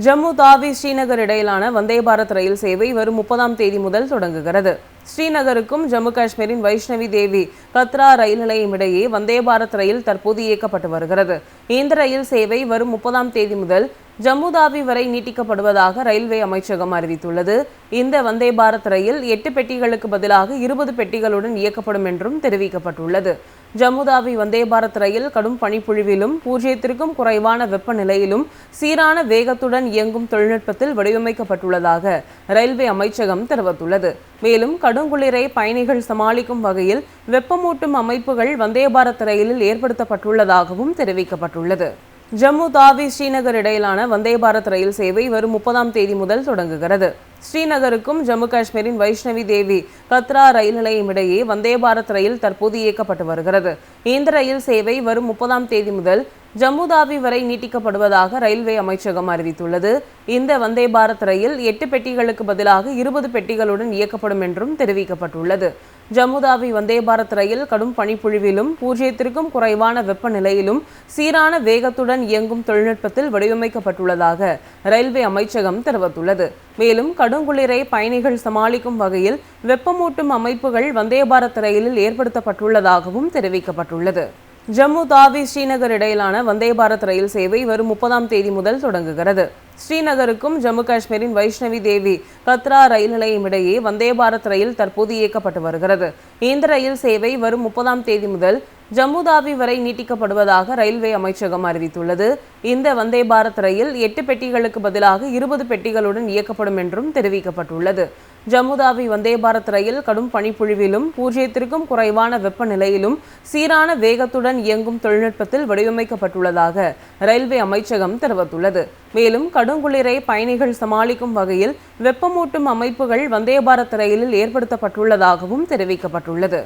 ஜம்மு தாவி ஸ்ரீநகர் இடையிலான வந்தே பாரத் ரயில் சேவை வரும் 30ஆம் தேதி முதல் தொடங்குகிறது. ஸ்ரீநகருக்கும் ஜம்மு காஷ்மீரின் வைஷ்ணவி தேவி கத்ரா ரயில் நிலையம் இடையே வந்தே பாரத் ரயில் தற்போது இயக்கப்பட்டு வருகிறது. இந்த ரயில் சேவை வரும் 30ஆம் தேதி முதல் ஜம்மு தாவி வரை நீட்டிக்கப்படுவதாக ரயில்வே அமைச்சகம் அறிவித்துள்ளது. இந்த வந்தே பாரத் ரயில் 8 பெட்டிகளுக்கு பதிலாக 20 பெட்டிகளுடன் இயக்கப்படும் என்றும் தெரிவிக்கப்பட்டுள்ளது. ஜம்மு தாவி வந்தே பாரத் ரயில் கடும் பனிப்பொழிவிலும் 0க்கும் குறைவான வெப்பநிலையிலும் சீரான வேகத்துடன் இயங்கும் தொழில்நுட்பத்தில் வடிவமைக்கப்பட்டுள்ளதாக ரயில்வே அமைச்சகம் தெரிவித்துள்ளது. மேலும் கடுங்குளிரை பயணிகள் சமாளிக்கும் வகையில் வெப்பமூட்டும் அமைப்புகள் வந்தே பாரத் ரயிலில் ஏற்படுத்தப்பட்டுள்ளதாகவும் தெரிவிக்கப்பட்டுள்ளது. ஜம்மு தாவி ஸ்ரீநகர் இடையிலான வந்தே பாரத் ரயில் சேவை வரும் 30ஆம் தேதி முதல் தொடங்குகிறது. ஸ்ரீநகருக்கும் ஜம்மு காஷ்மீரின் வைஷ்ணவி தேவி கத்ரா ரயில் நிலையம் இடையே வந்தே பாரத் ரயில் தற்போது இயக்கப்பட்டு வருகிறது. இந்த ரயில் சேவை வரும் 30ஆம் தேதி முதல் ஜம்மு தாவி வரை நீட்டிக்கப்படுவதாக ரயில்வே அமைச்சகம் அறிவித்துள்ளது. இந்த வந்தே பாரத் ரயில் 8 பெட்டிகளுக்கு பதிலாக 20 பெட்டிகளுடன் இயக்கப்படும் என்றும் தெரிவிக்கப்பட்டுள்ளது. ஜம்மு தாவி வந்தே பாரத் ரயில் கடும் பனிப்பொழிவிலும் 0க்கும் குறைவான வெப்பநிலையிலும் சீரான வேகத்துடன் இயங்கும் தொழில்நுட்பத்தில் வடிவமைக்கப்பட்டுள்ளதாக ரயில்வே அமைச்சகம் தெரிவித்துள்ளது. மேலும் கடுங்குளிரை பயணிகள் சமாளிக்கும் வகையில் வெப்பமூட்டும் அமைப்புகள் வந்தே பாரத் ரயிலில் ஏற்படுத்தப்பட்டுள்ளதாகவும் தெரிவிக்கப்பட்டுள்ளது. ஜம்மு தாவி ஸ்ரீநகர் இடையிலான வந்தே பாரத் ரயில் சேவை வரும் 30ஆம் தேதி முதல் தொடங்குகிறது. ஸ்ரீநகருக்கும் ஜம்மு காஷ்மீரின் வைஷ்ணவி தேவி கத்ரா ரயில் நிலையம் இடையே வந்தே பாரத் ரயில் தற்போது இயக்கப்பட்டு வருகிறது. இந்த ரயில் சேவை வரும் 30ஆம் தேதி முதல் ஜம்மு தாவி வரை நீட்டிக்கப்படுவதாக ரயில்வே அமைச்சகம் அறிவித்துள்ளது. இந்த வந்தே பாரத் ரயில் 8 பெட்டிகளுக்கு பதிலாக 20 பெட்டிகளுடன் இயக்கப்படும் என்றும் தெரிவிக்கப்பட்டுள்ளது. ஜம்மு தாவி வந்தே பாரத் ரயில் கடும் பனிப்பொழிவிலும் 0க்கும் குறைவான வெப்பநிலையிலும் சீரான வேகத்துடன் இயங்கும் தொழில்நுட்பத்தில் வடிவமைக்கப்பட்டுள்ளதாக ரயில்வே அமைச்சகம் தெரிவித்துள்ளது. மேலும் கடுங்குளிரை பயணிகள் சமாளிக்கும் வகையில் வெப்பமூட்டும் அமைப்புகள் வந்தே பாரத் ரயிலில் ஏற்படுத்தப்பட்டுள்ளதாகவும் தெரிவிக்கப்பட்டுள்ளது.